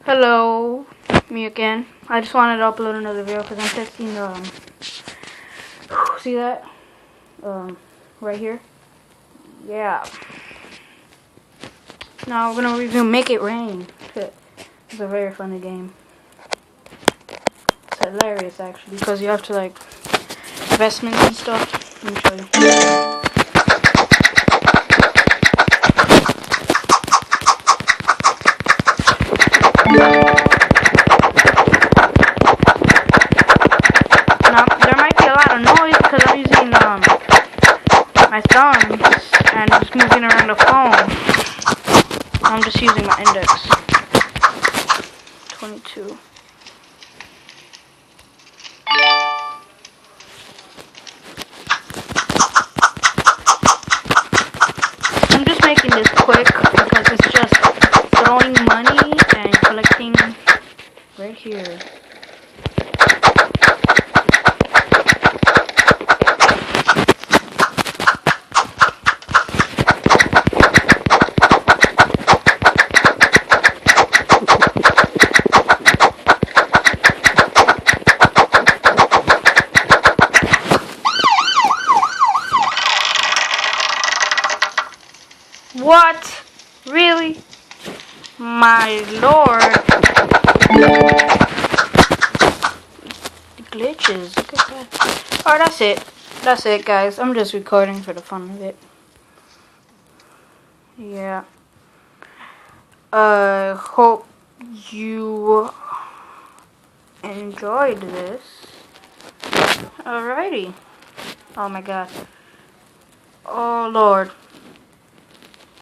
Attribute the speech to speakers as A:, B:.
A: Hello, me again. I just wanted to upload another video because I'm testing see that? Right here? Yeah. Now we're gonna review Make It Rain. It's a very funny game. It's hilarious actually because you have to like investments and stuff. Let me show you. Now there might be a lot of noise because I'm using my thumbs and just moving around the phone. I'm just using my index. 22. I'm just making this quick because it's just throwing money and collecting right here. What? Really? My lord. The glitches. Look at that. Alright, that's it. That's it, guys. I'm just recording for the fun of it. Yeah. Hope you enjoyed this. Alrighty. Oh my god. Oh lord.